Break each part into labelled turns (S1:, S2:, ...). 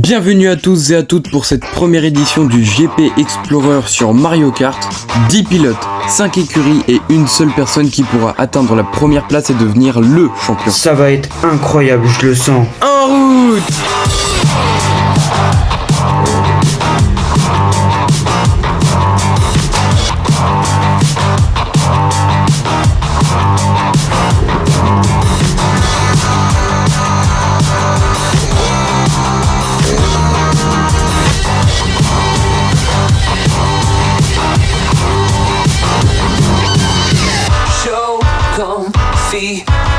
S1: Bienvenue à tous et à toutes pour cette première édition du GP Explorer sur Mario Kart. 10 pilotes, 5 écuries et une seule personne qui pourra atteindre la première place et devenir le champion.
S2: Ça va être incroyable, je le sens.
S1: En route!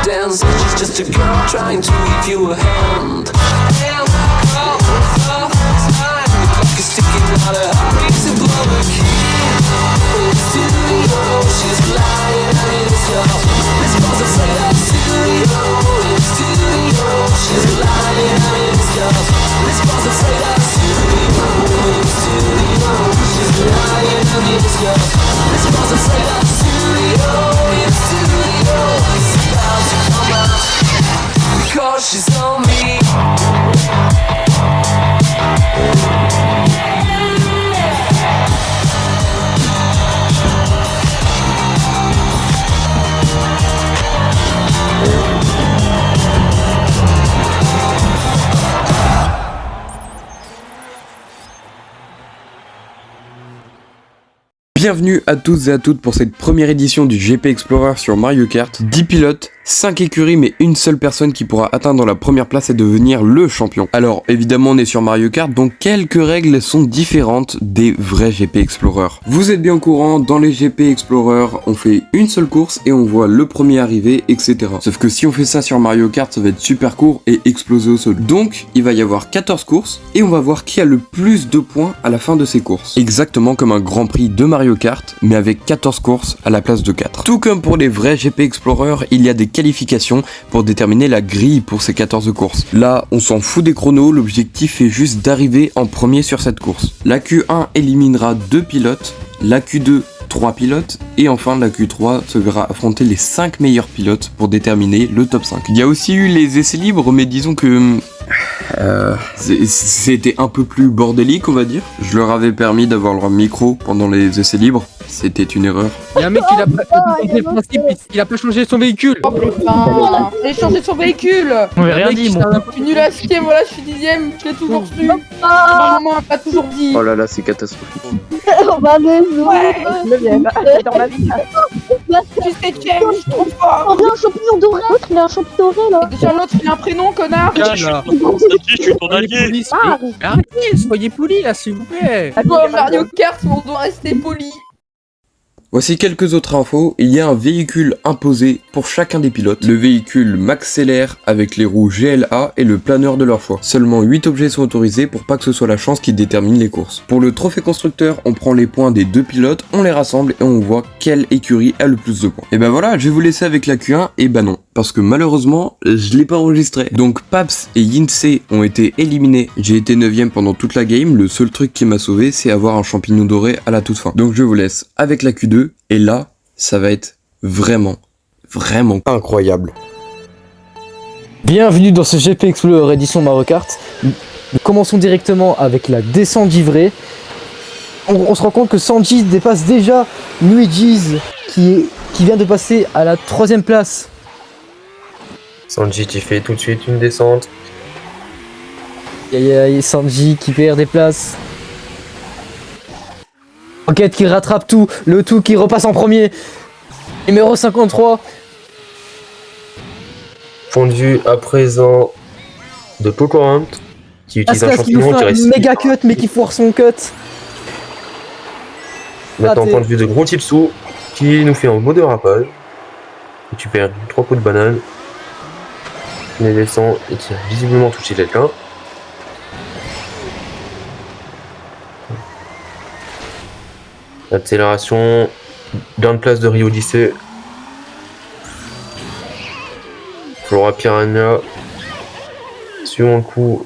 S3: Dance, she's just a girl trying to give you a hand. And all the time, the clock is ticking out a hurry to blow the key. In the studio, she's lying in the sky. This was afraid of studio. In the studio, she's lying in the sky. This was afraid of studio. In the studio, she's lying in the sky. This was afraid of studio. In the studio, it's about to come out because she's on me.
S1: Bienvenue à tous et à toutes pour cette première édition du GP Explorer sur Mario Kart. 10 pilotes, 5 écuries mais une seule personne qui pourra atteindre la première place et devenir le champion. Alors évidemment on est sur Mario Kart donc quelques règles sont différentes des vrais GP Explorer. Vous êtes bien au courant, dans les GP Explorer on fait une seule course et on voit le premier arriver etc. Sauf que si on fait ça sur Mario Kart ça va être super court et exploser au sol. Donc il va y avoir 14 courses et on va voir qui a le plus de points à la fin de ces courses. Exactement comme un Grand Prix de Mario Kart mais avec 14 courses à la place de 4. Tout comme pour les vrais GP Explorer, il y a des qualifications pour déterminer la grille pour ces 14 courses. Là, on s'en fout des chronos, l'objectif est juste d'arriver en premier sur cette course. La Q1 éliminera 2 pilotes, la Q2 3 pilotes et enfin la Q3 se verra affronter les 5 meilleurs pilotes pour déterminer le top 5. Il y a aussi eu les essais libres mais disons que c'était un peu plus bordélique on va dire. Je leur avais permis d'avoir leur micro pendant les essais libres. C'était une erreur.
S4: Il y a un mec qui il a pas changé son véhicule.
S5: Oh putain, il a changé son véhicule.
S4: On avait rien dit, moi.
S5: Je suis nul à chier, voilà, je suis 10ème, je l'ai toujours su. Ma maman a pas toujours dit.
S1: Oh là là, c'est catastrophique.
S5: Ouais, dans ma vie. Je suis 7ème, je suis trop fort.
S6: On a un champignon doré. L'autre, il a un champignon doré là.
S5: Et déjà l'autre, il a un prénom, connard.
S7: Je suis ton allié.
S4: Arrêtez, soyez polis là, s'il vous plaît.
S5: Toi, Mario Kart, on doit rester poli.
S1: Voici quelques autres infos, il y a un véhicule imposé pour chacun des pilotes. Le véhicule Maxellaire avec les roues GLA et le planeur de leur choix. Seulement 8 objets sont autorisés pour pas que ce soit la chance qui détermine les courses. Pour le trophée constructeur, on prend les points des 2 pilotes, on les rassemble et on voit quelle écurie a le plus de points. Et ben voilà, je vais vous laisser avec la Q1 et ben non. Parce que malheureusement, je l'ai pas enregistré. Donc Paps et Yinsei ont été éliminés. J'ai été 9ème pendant toute la game. Le seul truc qui m'a sauvé, c'est avoir un champignon doré à la toute fin. Donc je vous laisse avec la Q2. Et là, ça va être vraiment incroyable.
S8: Bienvenue dans ce GP Explorer édition Mario Kart. Nous commençons directement avec la descente givrée. On se rend compte que Sanji dépasse déjà Luigi's qui vient de passer à la 3ème place.
S7: Sanji qui fait tout de suite une descente.
S8: Sanji qui perd des places. Rocket qui rattrape tout, le tout qui repasse en premier. Numéro 53.
S7: Point de vue à présent de Pocorant qui utilise un champignon qui reste.
S8: Méga cut mais qui foire son cut.
S7: Maintenant point de vue de Gros Tipsou qui nous fait un beau dérapage. Et tu perds 3 coups de banane. Il descend et qui a visiblement touché quelqu'un. Accélération, gain de place de Rio Odyssey. Flora Piranha. Suivant le coup,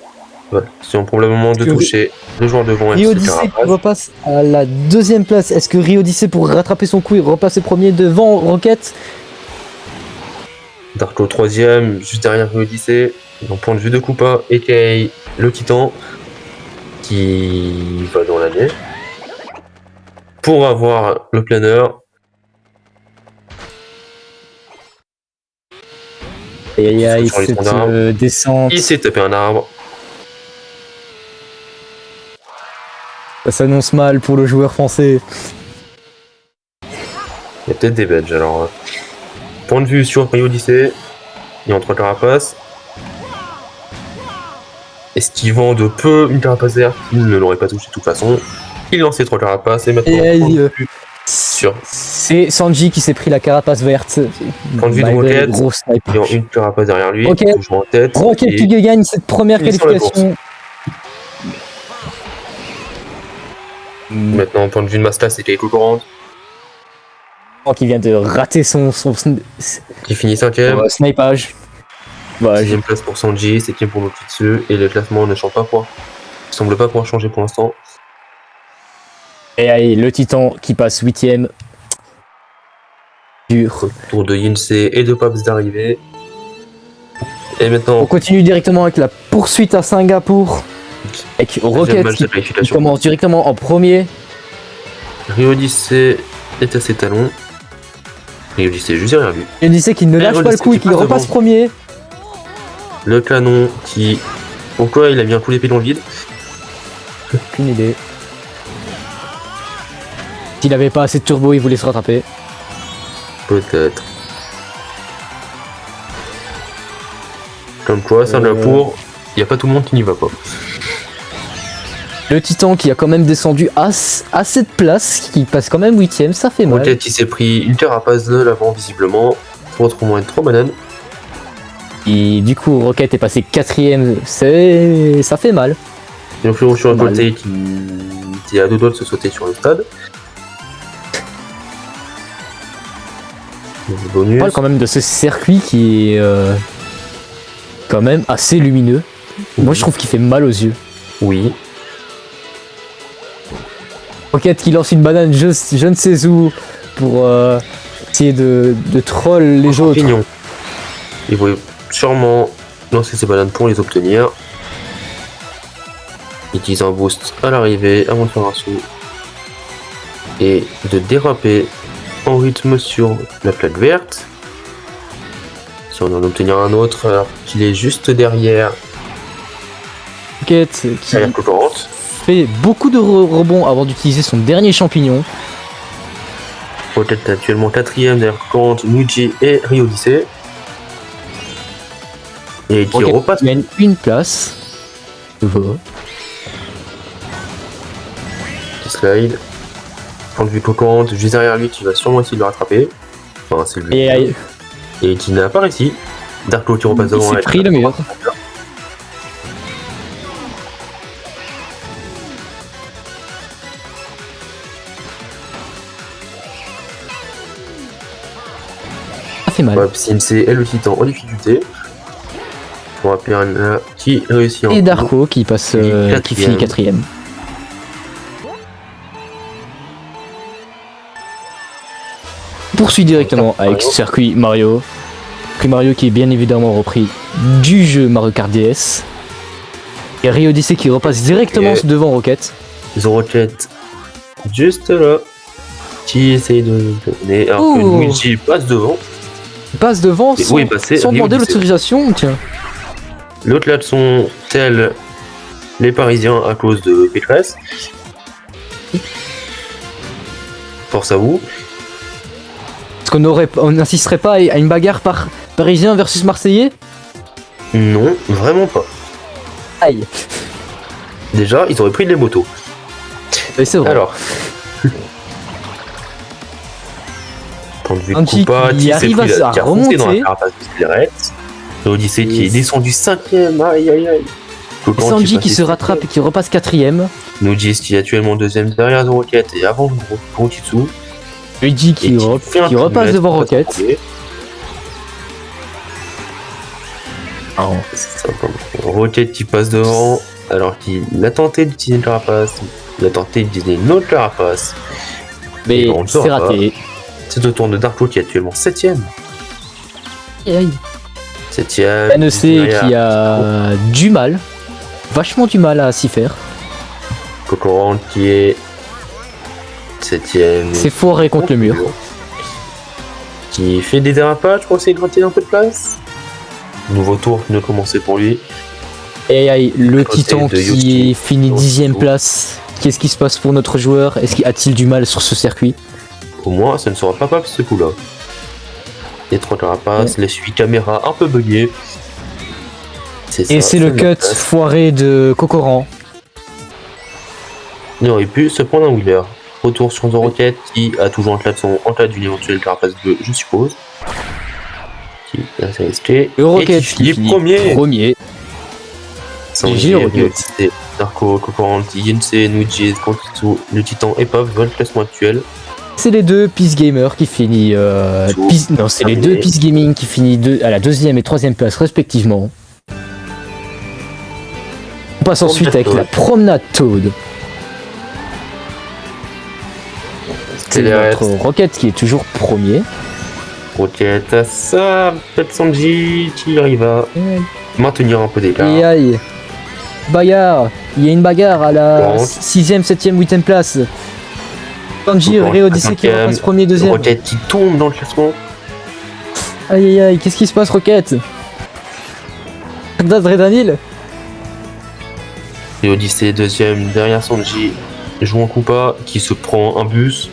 S7: voilà, suivant probablement de toucher le joueur devant.
S8: Rio Odyssey repasse à la 2ème place. Est-ce que Rio Odyssey pour rattraper son coup et repasser premier devant Rocket?
S7: Darko 3ème, juste derrière Rio Odyssey. Donc point de vue de Koopa, a.k.a. le Titan. qui va dans l'année pour avoir le planeur.
S8: Aïe aïe,
S7: Sur les
S8: cette
S7: troncs d'arbres.
S8: descente,
S7: Il s'est tapé un arbre.
S8: ça s'annonce mal pour le joueur français.
S7: Il y a peut-être des badges. Alors, point de vue sur Rio Odyssey, il y a 3 carapaces. Esquivant de peu une carapace verte, il ne l'aurait pas touché de toute façon. Il lance ses 3 carapaces et maintenant,
S8: Et aïe,
S7: point de vue sur
S8: c'est Sanji qui s'est pris la carapace verte.
S7: point de vue de
S8: Malgré
S7: Rocket,
S8: le gros sniper.
S7: il y a une carapace derrière lui,
S8: Ok.
S7: toujours en tête.
S8: Rocket
S7: et
S8: qui gagne cette première
S7: il est sur la
S8: qualification.
S7: maintenant, point de vue de Masla, c'est Keiko Courante
S8: Qui vient de rater son
S7: qui finit 5ème.
S8: snipage. Bah,
S7: 6ème place pour Sanji, 7ème pour Nokitsu, et le classement ne change pas quoi. Il semble pas pouvoir changer pour l'instant.
S8: et allez, le titan qui passe 8ème. Dur.
S7: Tour de Yinsei et de Paps d'arrivée. Et maintenant,
S8: On continue directement avec la poursuite à Singapour. Avec
S7: deuxième
S8: Rocket
S7: match
S8: qui
S7: de qualification.
S8: commence directement en premier.
S7: Rio Odyssey est à ses talons. Rio Odyssey juste derrière lui.
S8: Il disait qu'il ne
S7: Et
S8: lâche pas le
S7: Odyssey
S8: coup
S7: qui
S8: et qu'il
S7: passe
S8: repasse
S7: devant.
S8: premier.
S7: Le canon qui... Pourquoi il a mis un coup d'épée dans le vide?
S8: Aucune idée. S'il avait pas assez de turbo, il voulait se rattraper.
S7: Peut-être. Comme quoi, Singapour, il n'y a pas tout le monde qui n'y va pas.
S8: Le titan qui a quand même descendu à cette place, qui passe quand même 8ème, ça fait mal.
S7: Rocket, il s'est pris une carapace de l'avant, visiblement. Faut retrouver moins de 3 bananes.
S8: Et du coup, Rocket est passé 4ème, ça fait mal.
S7: Il y a un fleuron sur un
S8: Mal.
S7: côté qui était à 2 doigts de se sauter sur le stade. Le
S8: On
S7: bonus.
S8: parle quand même de ce circuit qui est quand même assez lumineux. Moi, je trouve qu'il fait mal aux yeux.
S7: Oui.
S8: Rocket qui lance une banane, je ne sais où, pour essayer de troll les autres.
S7: Pignon. Il voulait sûrement lancer ses bananes pour les obtenir. Il utilise un boost à l'arrivée avant de faire un saut. Et de déraper en rythme sur la plaque verte. Si on en obtenir un autre, alors qu'il est juste derrière
S8: Rocket qui
S7: derrière Cocorante.
S8: fait beaucoup de rebonds avant d'utiliser son dernier champignon.
S7: Rocket est actuellement 4ème derrière Cocorante, Luigi et Rio Odyssey. Et qui
S8: Rocket
S7: repasse.
S8: qui gagne une place. Voilà.
S7: Qui slide. Point de vue Cocorante, juste derrière lui, qui va sûrement essayer de le rattraper. Enfin, c'est lui. Et qui n'a pas réussi. Darko qui repasse
S8: Il
S7: devant.
S8: s'est
S7: avec
S8: pris
S7: la
S8: le mur. Ça fait mal.
S7: Hop, Sensei et le titan en difficulté. Pour rappeler un qui réussit en
S8: Et Darko qui passe, qui finit 4ème. Poursuit directement avec circuit Mario. Circuit Mario qui est bien évidemment repris du jeu Mario Kart DS. Et Rio Odyssey qui repasse directement
S7: Et-
S8: devant Rocket.
S7: The Rocket juste là. Qui essaye de donner. Alors que
S8: Oh.
S7: Luigi passe devant.
S8: Il passe devant
S7: Et
S8: sans,
S7: où est passé
S8: sans
S7: Rio
S8: demander
S7: Odyssey.
S8: l'autorisation. Tiens.
S7: L'autre là sont tels les Parisiens à cause de Pétresse. Force à vous.
S8: Est-ce on n'insisterait pas à une bagarre parisien versus marseillais?
S7: Non, vraiment pas.
S8: Aïe.
S7: Déjà, ils auraient pris les motos.
S8: Mais c'est vrai.
S7: Alors. Point de vue
S8: Sanji
S7: Koopa,
S8: qui
S7: qui s'est
S8: arrive
S7: pris
S8: à
S7: qui a foncé dans la
S8: remonter.
S7: carapace de Spirit. L'Odyssée qui
S8: Et
S7: est descendu 5ème, aïe aïe aïe. Cocan
S8: Sanji
S7: est
S8: qui
S7: passé
S8: se rattrape et qui repasse 4ème.
S7: Nujis qui est actuellement 2ème derrière The Rocket et avant Gokitsu.
S8: Luigi
S7: Et
S8: qui
S7: fait un
S8: repasse
S7: kilomètre,
S8: devant
S7: passe
S8: Rocket.
S7: en premier.
S8: Ah,
S7: C'est ça, pardon. Rocket qui passe devant alors qu'il a tenté d'utiliser une carapace. Il a tenté d'utiliser une autre carapace.
S8: mais
S7: Et on le
S8: c'est
S7: saura
S8: raté.
S7: C'est au tour de Darko qui est actuellement 7ème.
S8: Aïe.
S7: 7ème.
S8: NEC qui a du mal, vachement du mal à s'y faire.
S7: Cocorant qui est 7ème.
S8: C'est foiré contre le mur.
S7: Qui fait des dérapages pour essayer de gratter un peu de place. Nouveau tour qui ne commençait pour lui.
S8: Et aïe, le
S7: Côté
S8: titan
S7: de
S8: qui
S7: Yoshi.
S8: finit
S7: Yoshi.
S8: 10ème place. Qu'est-ce qui se passe pour notre joueur? Est-ce qu'il a-t-il du mal sur ce circuit?
S7: Au moins, ça ne sera pas ce coup-là. Les 3 carapaces, les 8 caméras un peu buggées.
S8: Et c'est le cut
S7: place.
S8: foiré de Cocoran.
S7: Il aurait pu se prendre un wheeler. Retour sur The Rocket qui a toujours un klaxon en cas d'une éventuelle carapace bleue, je suppose. Qui est assez risqué.
S8: Le Rocket
S7: Et qui finit premier.
S8: premier.
S7: Sans
S8: GG,
S7: dire,
S8: Rocket.
S7: c'est Darko, Cocorant, Yense, Nuiji, Kontitsu, le Titan et Pop veulent le classement actuel.
S8: C'est les deux Peace Gamer qui finit.
S7: Tout.
S8: Non, c'est les
S7: Terminé.
S8: deux Peace Gaming qui finit à la 2ème et 3ème place respectivement. On passe ensuite avec
S7: Toad.
S8: la promenade Toad. C'est
S7: Célérette.
S8: notre Rocket qui est toujours premier.
S7: Rocket à ça, peut-être Sanji qui arrive à maintenir un peu d'écart.
S8: Et aïe. Bagarre. Il y a une bagarre à la
S7: Bon.
S8: 6ème, 7ème, 8ème place. Sanji,
S7: Encore
S8: Ray Odyssey qui
S7: cinquième.
S8: repasse premier, deuxième.
S7: Rocket qui tombe dans le classement.
S8: Aïe aïe aïe, qu'est-ce qui se passe Rocket? Adrénaline.
S7: Et Odyssey deuxième derrière Sanji, jouant Koopa qui se prend un bus.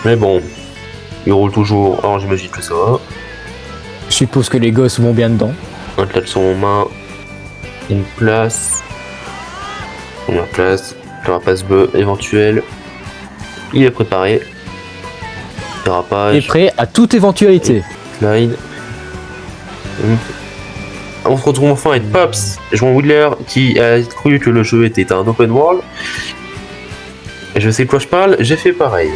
S7: Mais bon, il roule toujours, alors j'imagine que ça va.
S8: Je suppose que les gosses vont bien dedans.
S7: Un klaxon en main, une place, première place, carapace bleu éventuelle. Il est préparé.
S8: Et
S7: Dérapage,
S8: prêt à toute éventualité.
S7: slide. On se retrouve enfin avec Pops, jouant Wheeler, qui a cru que le jeu était un open world. Et je sais de quoi je parle, j'ai fait pareil.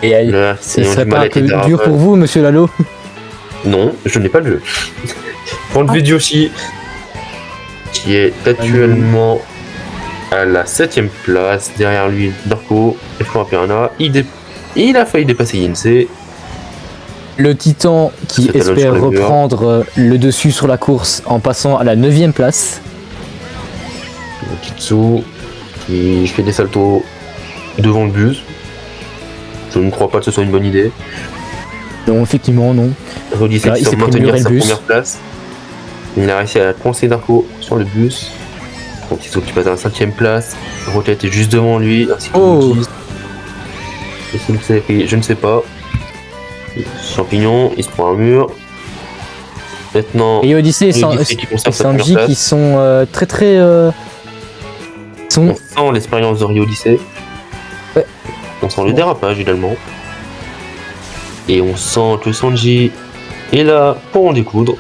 S8: Et aïe,
S7: Là,
S8: ce
S7: ayant
S8: serait
S7: du
S8: pas
S7: mal
S8: un
S7: avec les
S8: peu dur
S7: dérapages.
S8: pour vous, monsieur Lalo?
S7: Non, je n'ai pas le jeu. Pour le vidéo aussi, qui est actuellement à la 7ème place, derrière lui Darko et Flora Piranha. Il a failli dépasser Yense.
S8: Le titan qui
S7: Cet talon
S8: espère
S7: sur le mur.
S8: reprendre le dessus sur la course en passant à la 9ème place.
S7: Kitsu qui fait des saltos devant le bus. Je ne crois pas que ce soit une bonne idée.
S8: Non, effectivement, non.
S7: Odyssey
S8: Ah,
S7: qui
S8: il s'est
S7: semble
S8: pris le
S7: maintenir
S8: mur et le
S7: sa
S8: bus.
S7: première place. Il a réussi à coincer Darko sur le bus. Donc Kitsu qui passe à la 5ème place. Rocket est juste devant lui, ainsi que
S8: Oh.
S7: Luigi. Et s'il s'est pris, je ne sais pas. Champignon, il se prend un mur. Maintenant,
S8: Et Odyssey et,
S7: Odyssey qui
S8: et
S7: conserve sa
S8: Sanji
S7: première
S8: qui
S7: place.
S8: sont très.
S7: On sent l'expérience de Rio Odyssey.
S8: Ouais.
S7: On sent le dérapage également. Et on sent que Sanji est là pour en découdre.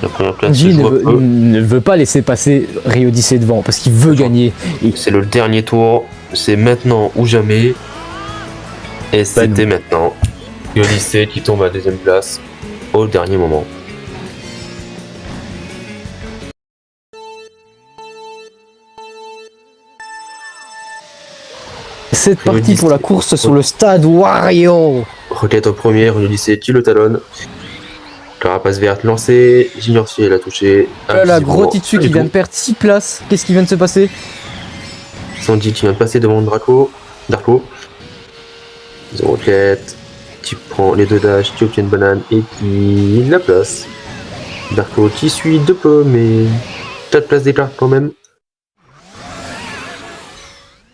S7: La première place se
S8: Sanji
S7: joue à peu.
S8: ne veut pas laisser passer Ray Odyssey devant parce qu'il veut gagner. Et
S7: C'est le dernier tour. C'est maintenant ou jamais. Et c'était maintenant. Rio Odyssey qui tombe à 2ème place au dernier moment.
S8: c'est parti
S7: Odyssey.
S8: pour la course sur le stade Wario.
S7: Rocket au premier, Rio Odyssey qui le talonne. Carapace verte lancée, Junior si elle a touché.
S8: Là, la
S7: Invisiblement,
S8: gros Titsu qui
S7: c'est
S8: vient
S7: bon.
S8: de perdre 6 places. Qu'est-ce qui vient de se passer?
S7: Sanji qui vient de passer devant Darko. Rocket qui prend les deux dash, qui obtient une banane et qui la place. Darko qui suit de peu, mais 4 places d'écart quand même.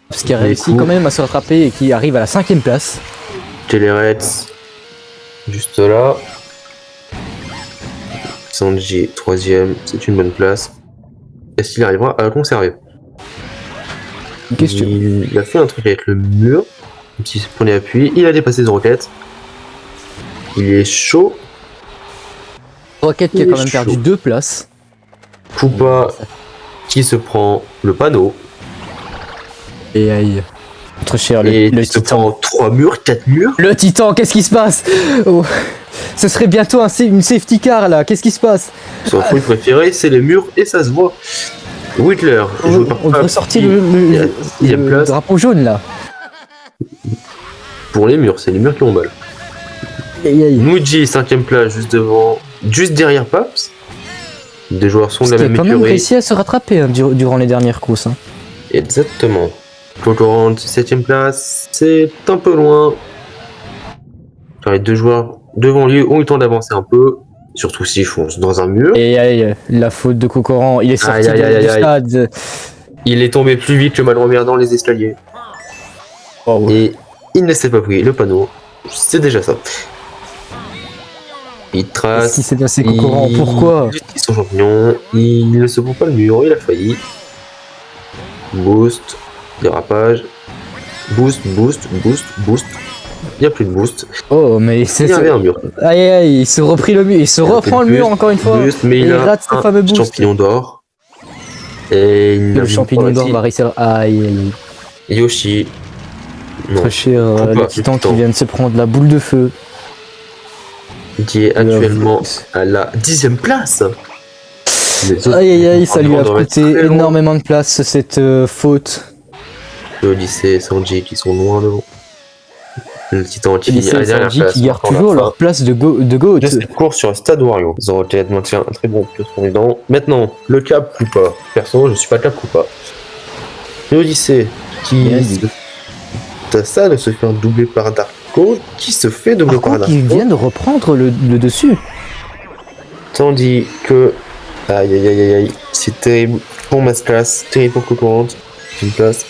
S8: Parce qu'il a
S7: Les
S8: réussi
S7: coups.
S8: quand même à se rattraper et qui arrive à la 5ème place.
S7: Telerets juste là. Sanji 3ème, c'est une bonne place. Est-ce qu'il arrivera à la conserver?
S8: Une question.
S7: Il a fait un truc avec le mur, un petit premier appui, il a dépassé The Rocket. Il est chaud.
S8: Rocket qui a
S7: il est
S8: quand même perdu
S7: chaud.
S8: 2 places.
S7: Koopa qui se prend le panneau
S8: Et aïe. Notre cher,
S7: et
S8: le
S7: qui se
S8: titan.
S7: prend 3 murs, 4 murs.
S8: Le titan, qu'est-ce qui se passe? Oh. Ce serait bientôt une safety car là, qu'est-ce qui se passe?
S7: Son fruit préféré, c'est les murs et ça se voit. Whittler, joué par
S8: On devrait
S7: Pop,
S8: sortir
S7: qui est à
S8: le
S7: 6ème place.
S8: drapeau jaune là.
S7: Pour les murs, c'est les murs qui ont mal.
S8: Aïe, aïe.
S7: Muji, 5ème place, juste devant, juste derrière Pops. Les deux joueurs sont de
S8: Parce
S7: la
S8: qu'il a
S7: même
S8: quand même
S7: écurie.
S8: réussi à se rattraper hein, durant les dernières courses. Hein.
S7: Exactement. Concurrent 7ème place, c'est un peu loin. Car les deux joueurs devant lui ont eu le temps d'avancer un peu. Surtout s'ils foncent dans un mur.
S8: Et aïe, la faute de Cocoran, il est sorti
S7: Aïe, aïe,
S8: du
S7: aïe,
S8: stade.
S7: Il est tombé plus vite que Malromère dans les escaliers.
S8: Oh,
S7: Et il ne s'est pas pris le panneau. C'est déjà ça. Il trace.
S8: Qu'est-ce qui s'est passé, Cocoran?
S7: il-
S8: Pourquoi?
S7: Ils sont champions. Il ne se prend pas le mur. Il a failli. Boost. Dérapage. Boost, boost, boost, boost. Il n'y a plus de boost.
S8: Oh, mais
S7: Il
S8: c'est.
S7: y avait un mur.
S8: Aïe, aïe, il se reprit le mur, il se
S7: Il a
S8: reprend
S7: fait
S8: le mur
S7: boost,
S8: encore une fois.
S7: Boost, mais
S8: Et
S7: il
S8: il
S7: a
S8: rate ce
S7: un
S8: fameux boost.
S7: champignon d'or. Et il n'a
S8: Le champignon d'or va réussir. Aïe, aïe, aïe.
S7: Yoshi. Non.
S8: Très cher,
S7: Faut pas,
S8: le titan
S7: le
S8: qui
S7: titan.
S8: vient de se prendre la boule de feu.
S7: Qui est actuellement à la 10ème place. Les autres
S8: Aïe, aïe, aïe, ça lui a
S7: doivent être
S8: coûté
S7: très loin.
S8: énormément de place cette faute.
S7: Le lycée et Sanji qui sont loin devant. Le titan qui
S8: Et
S7: finit à la
S8: c'est
S7: dernière
S8: Sanji
S7: place.
S8: qui garde
S7: encore la
S8: toujours
S7: fin
S8: leur place de GOAT.
S7: de cette course sur le stade Wario. Ils ont peut-être maintient un très bon président. Maintenant, le cap ou pas. Perso, je suis pas cap ou pas. L'Odyssée qui.
S8: Bien dit.
S7: T'as ça de se faire doubler par Darko qui se fait doubler
S8: Par
S7: par
S8: contre,
S7: Darko.
S8: il vient de reprendre le dessus.
S7: Tandis que. Aïe aïe aïe aïe aïe. C'est terrible pour Masterclass, terrible pour Cocorante. Une place.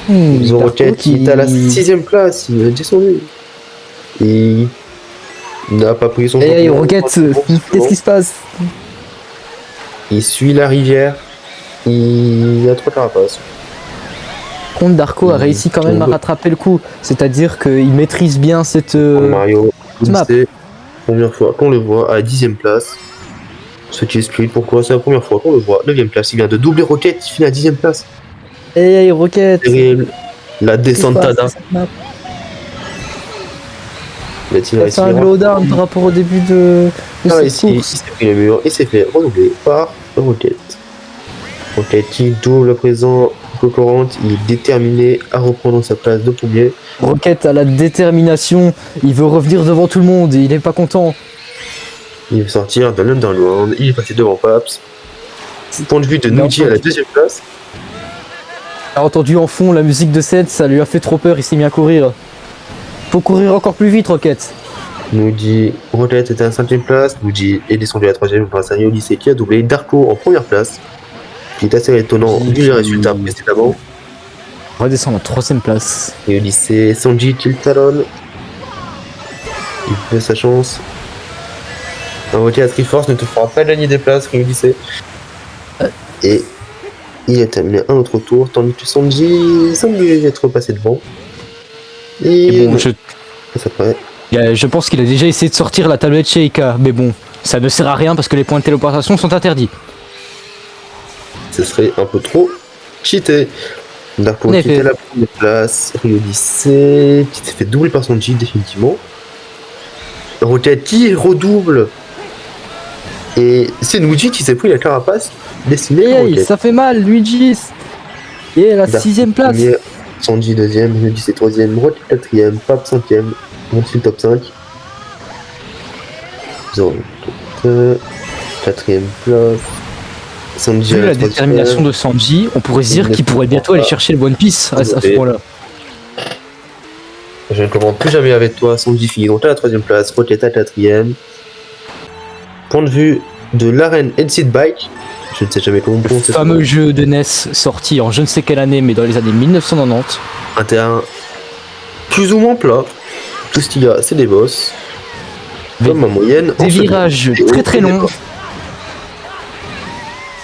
S7: Ils ont
S8: Darko
S7: Rocket qui est à la 6ème place, il est descendu. Il n'a pas pris son
S8: Aïe, aïe,
S7: champion.
S8: Rocket, qu'est-ce qui se passe?
S7: Il suit la rivière. Il a 3 carapaces.
S8: Contre Darko a réussi quand même à rattraper le coup. C'est-à-dire qu'il maîtrise bien cette.
S7: Mario,
S8: map.
S7: c'est la première fois qu'on le voit à la 10ème place. Ce qui explique pourquoi c'est la première fois qu'on le voit. 9ème place, il vient de doubler Rocket, il finit à 10ème place.
S8: Aïe, aïe, Rocket.
S7: Terrible. La
S8: Qu'est-ce qui se
S7: descente
S8: passe,
S7: Tada.
S8: cette map?
S7: Va-t-il
S8: C'est
S7: réussir
S8: un
S7: à-
S8: glowdown par rapport au début de
S7: Ah,
S8: cette
S7: ici, il
S8: course.
S7: s'est pris le mur et s'est fait renouveler par Rocket. Rocket qui double à présent Cocorante, il est déterminé à reprendre sa place de premier.
S8: Rocket a la détermination, il veut revenir devant tout le monde, il est pas content.
S7: Il veut sortir de l'Underground, il est passé devant Paps. Point de vue de
S8: Il a
S7: Nuji à la 2ème place.
S8: Il a entendu en fond la musique de Seth, ça lui a fait trop peur, il s'est mis à courir. Faut courir encore plus vite, Rocket.
S7: Nuji, Rocket était à la 5ème place. Nuji est descendu à la 3ème grâce à Odyssey qui a doublé Darko en première place. Qui est assez étonnant vu les résultats précédemment.
S8: Redescend à la 3ème place.
S7: Et Odyssey, Sanji qui le talonne. Il fait sa chance. Un Rocket à Triforce ne te fera pas gagner des places, Odyssey. Et il a terminé un autre tour, tandis que Sanji semble être passé devant. Et
S8: Et bon,
S7: ça paraît.
S8: je pense qu'il a déjà essayé de sortir la tablette chez Ika, mais bon, ça ne sert à rien parce que les points de téléportation sont interdits.
S7: Ce serait un peu trop cheaté. Darko
S8: En
S7: qui
S8: effet.
S7: était à la première place, Odyssey qui s'est fait doubler par Sanji définitivement. Rocket qui redouble. Et c'est Nuji qui s'est pris la carapace destinée à
S8: Aïe,
S7: Rocket.
S8: ça fait mal, Luigi. Et à la
S7: Darko
S8: 6ème place.
S7: premier, Sanji 2ème, Odyssey 3ème, Rocket 4ème, Pap 5ème, Monty top 5. Ils ont 4ème place. Sanji
S8: Vu
S7: à
S8: la
S7: troisième.
S8: détermination de Sanji, on pourrait se dire qu'il pourrait bientôt aller chercher le One Piece à ce point-là.
S7: Je ne commande plus jamais avec toi, Sanji finit donc à la 3ème place, Rocket à 4ème. Point de vue de l'arène Headseat Bike, je ne sais jamais comment on
S8: Le
S7: prononce ce
S8: fameux
S7: nom.
S8: jeu de NES sorti en je ne sais quelle année, mais dans les années 1990.
S7: Un terrain plus ou moins plat. Tout ce qu'il y a, c'est des bosses. Comme en moyenne. en
S8: Des
S7: seconde.
S8: virages
S7: Des hauts
S8: très très
S7: et des
S8: longs.
S7: bas.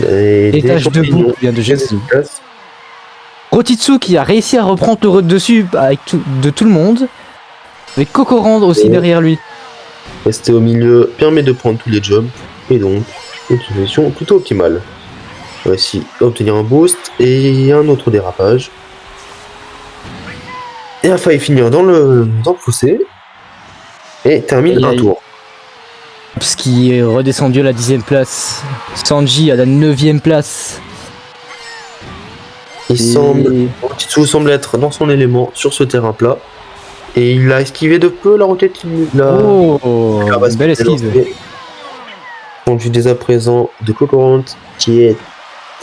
S7: Et des
S8: Étage
S7: champignons.
S8: debout, bien de Jésus.
S7: Place.
S8: Rotitsu qui a réussi à reprendre le dessus de tout le monde. Avec Kokorand aussi
S7: Et-
S8: derrière lui.
S7: Rester au milieu permet de prendre tous les jobs. Et donc, une solution plutôt optimale. Voici obtenir un boost et un autre dérapage. Et a failli finir dans le fossé. Et termine
S8: Aïe,
S7: un
S8: aïe.
S7: tour.
S8: Ce qui est redescendu à la 10ème place. Sanji à la 9ème place.
S7: Il
S8: Et-
S7: semble, Titsu semble être dans son élément sur ce terrain plat. Et il a esquivé de peu la roquette.
S8: Oh,
S7: la
S8: une belle esquive.
S7: point de vue dès à présent de Cocorant qui est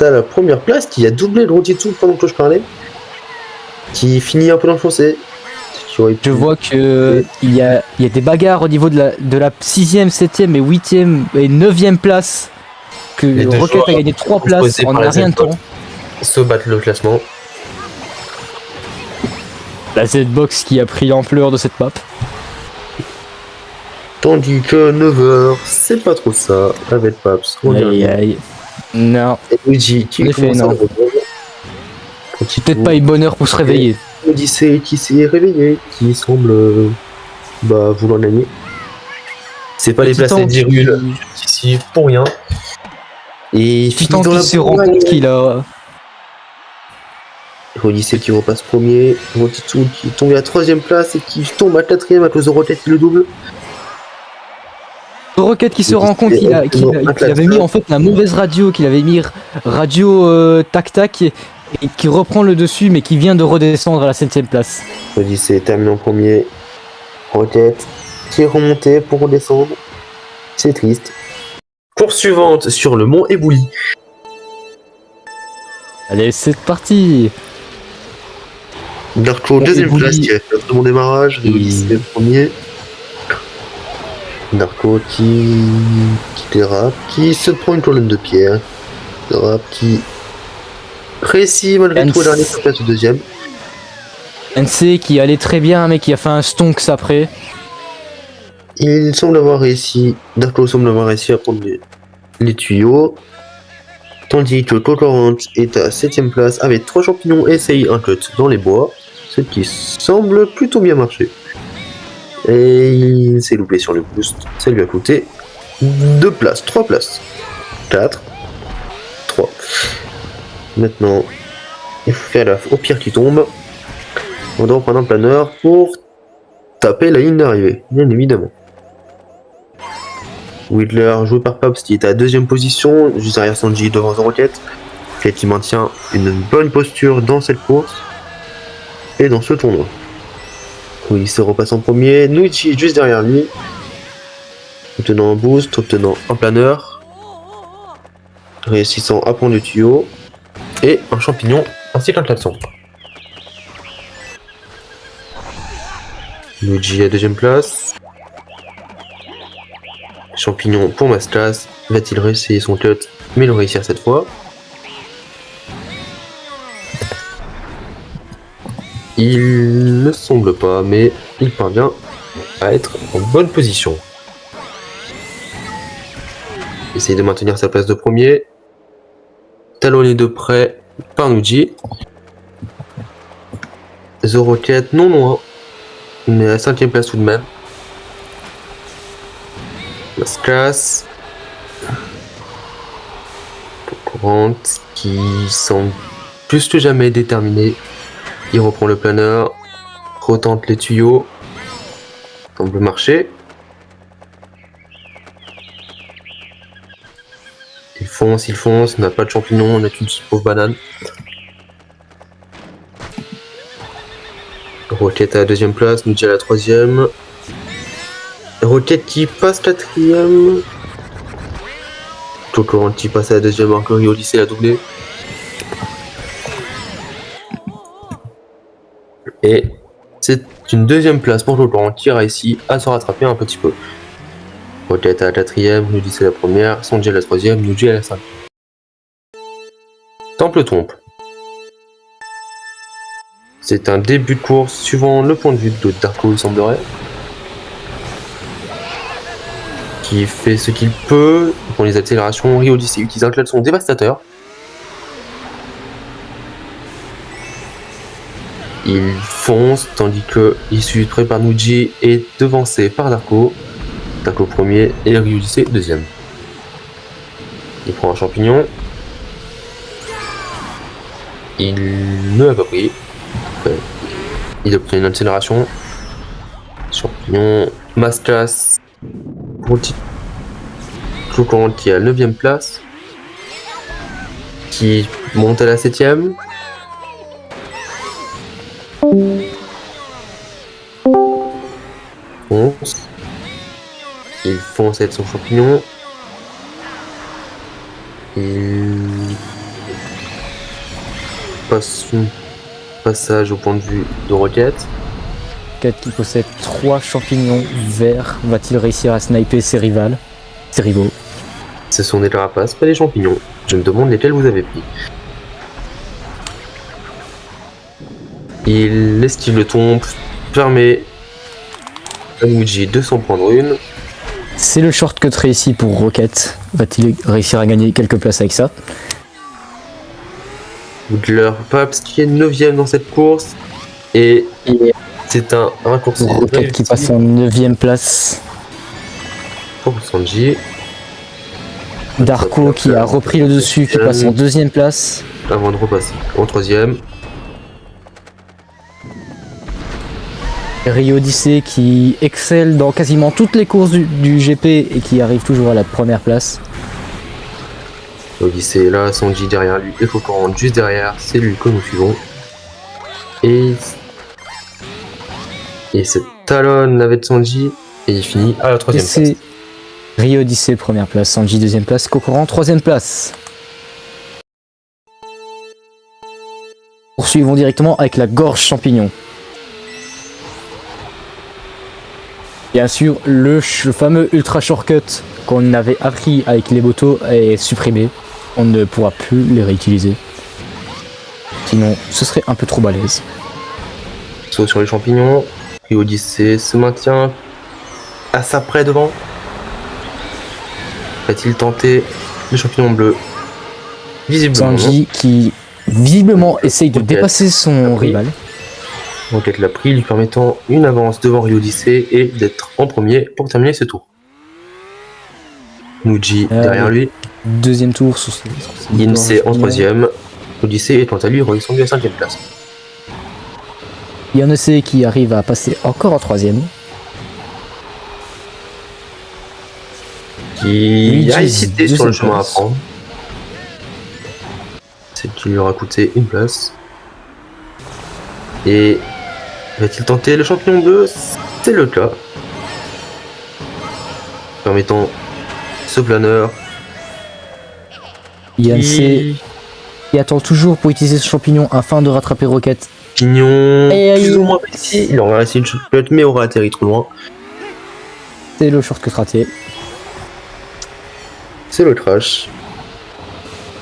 S7: à la première place, qui a doublé le Rotitsu pendant que je parlais, qui finit un peu dans le fossé.
S8: Je vois que il y a des bagarres au niveau de la 6ème, 7ème et 8ème et 9ème place. Que
S7: Les deux
S8: Rocket
S7: joueurs
S8: a gagné 3 places
S7: composés
S8: en
S7: par la
S8: rien de
S7: Z-Box
S8: temps.
S7: se battent le classement.
S8: La Z-Box qui a pris l'ampleur de cette map.
S7: Tandis que 9h, c'est pas trop ça, avec Paps. On
S8: Aïe
S7: a
S8: aïe. Non,
S7: et Luigi qui
S8: En effet,
S7: commence à
S8: non.
S7: le reprendre.
S8: c'est peut-être pas une bonne heure pour se réveiller.
S7: Odyssey qui s'est réveillé, qui semble vouloir gagner. C'est pas les
S8: Titan
S7: placés d'Irul ici pour rien. Et il finit
S8: Titan
S7: dans
S8: qui
S7: la
S8: se rend compte qu'il a.
S7: Odyssey qui repasse premier, Rotitsu qui tombe à la 3ème place et qui tombe à 4ème à cause de Rocket qui le double.
S8: Rocket qui se rend compte qu'il avait mis en fait la mauvaise radio, qu'il avait mis radio tac tac et qui reprend le dessus mais qui vient de redescendre à la 7ème place.
S7: Odyssey termine en premier. Rocket qui est remonté pour redescendre. C'est triste. Course suivante sur le mont Ebouli.
S8: Allez, c'est parti.
S7: Darko, deuxième
S8: Ebouli.
S7: place qui a fait mon démarrage. Odyssey premier. Darko qui dérape, qui se prend une colonne de pierre. Dérape, qui réussit malgré tout à la dernière place de deuxième.
S8: NC qui allait très bien mais qui a fait un stonks après.
S7: Il semble avoir réussi, Darko semble avoir réussi à prendre les tuyaux. Tandis que Cocorant est à 7ème place avec 3 champignons et essaye un cut dans les bois. Ce qui semble plutôt bien marcher. Et il s'est loupé sur le boost. Ça lui a coûté 2 places, 3 places. 4, 3. Maintenant, il faut faire gaffe au pire qui tombe. On doit prendre un planeur pour taper la ligne d'arrivée, bien évidemment. Whittler, joué par Paps, qui est à la 2ème position, juste derrière Sanji devant The Rocket, qui maintient une bonne posture dans cette course et dans ce tournoi. Oui, il se repasse en premier, Nuichi juste derrière lui, obtenant un boost, obtenant un planeur, réussissant à prendre le tuyau, et un champignon ainsi qu'un klaxon. Luigi à 2ème place. Champignon pour Masterclass. Va-t-il réussir son cut, mais le réussir cette fois? Il ne semble pas, mais il parvient à être en bonne position. Essaye de maintenir sa place de premier. Talonné de près par Nuji. The Rocket non loin, mais à 5ème place tout de même. Masterclass. Cocorant qui semble plus que jamais déterminé. Il reprend le planeur, retente les tuyaux, semble marcher. Il fonce, n'a pas de champignon, on n'a qu'une pauvre banane. Rocket à la 2ème place, Nuji à la 3ème. Rocket qui passe 4ème. Cocorant qui passe à la 2ème, alors que Odyssey a doublé. Et c'est une 2ème place pour Cocorant qui réussit à se rattraper un petit peu. Rocket à la 4ème, Odyssey à la 1ère, Sanji à la 3ème, Nuji à la 5ème. Temple Trompe. C'est un début de course suivant le point de vue de Darko, il semblerait. Qui fait ce qu'il peut pour les accélérations. Odyssey utilise un klaxon dévastateur. Il fonce tandis que l'issue près par Nuji est devancé par Darko. Darko premier et Odyssey deuxième. Il prend un champignon. Il ne l'a pas pris. Enfin, il obtient une accélération. Champignon. Masterclass. Cocorant qui est à la 9ème place. Qui monte à la 7ème. Fonce. Il fonce avec son champignon. passe son passage au point de vue de Rocket.
S8: Rocket qui possède 3 champignons verts, va-t-il réussir à sniper ses rivaux?
S7: Ce sont des carapaces, pas des champignons. Je me demande lesquels vous avez pris. Il esquive le tombe, permet à Luigi de s'en prendre une.
S8: C'est le shortcut réussi pour Rocket. Va-t-il réussir à gagner quelques places avec ça?
S7: Woodler Paps qui est 9ème dans cette course. Et c'est un raccourci.
S8: Rocket qui passe en 9ème place.
S7: Pour Sanji.
S8: Darko qui a repris le dessus, qui passe en 2ème place.
S7: Avant de repasser en 3ème.
S8: Rio Odyssey qui excelle dans quasiment toutes les courses du GP et qui arrive toujours à la première place.
S7: Odyssey est là, Sanji derrière lui, et Cocorant juste derrière, c'est lui que nous suivons. Et c'est talonne la de Sanji et il finit à la 3ème place.
S8: C'est Rio Odyssey première place, Sanji 2ème place, Cocorant 3ème place. Poursuivons directement avec la gorge champignon. Bien sûr, le fameux ultra shortcut qu'on avait appris avec les motos est supprimé. On ne pourra plus les réutiliser. Sinon, ce serait un peu trop balèze.
S7: Saut sur les champignons. Et Odyssey se maintient à sa près devant. Va-t-il tenter le champignon bleu? Visiblement.
S8: Sanji qui visiblement essaye de dépasser son rival.
S7: Rocket l'a pris, lui permettant une avance devant Rio Odyssey et d'être en premier pour terminer ce tour. Muji derrière lui.
S8: Deuxième tour.
S7: Insee en 3ème. Odyssey est quant à lui redescendu à 5ème place.
S8: Insee qui arrive à passer encore en 3ème.
S7: Qui a hésité sur le chemin à prendre. C'est qui lui aura coûté une place. Et va-t-il tenter le champignon bleu? C'est le cas. Permettant ce planeur.
S8: Insee qui attend toujours pour utiliser ce champignon afin de rattraper Rocket.
S7: Pignon plus ou moins précis. Il aura essayé le shortcut mais aura atterri trop loin.
S8: C'est le shortcut raté.
S7: C'est le crash.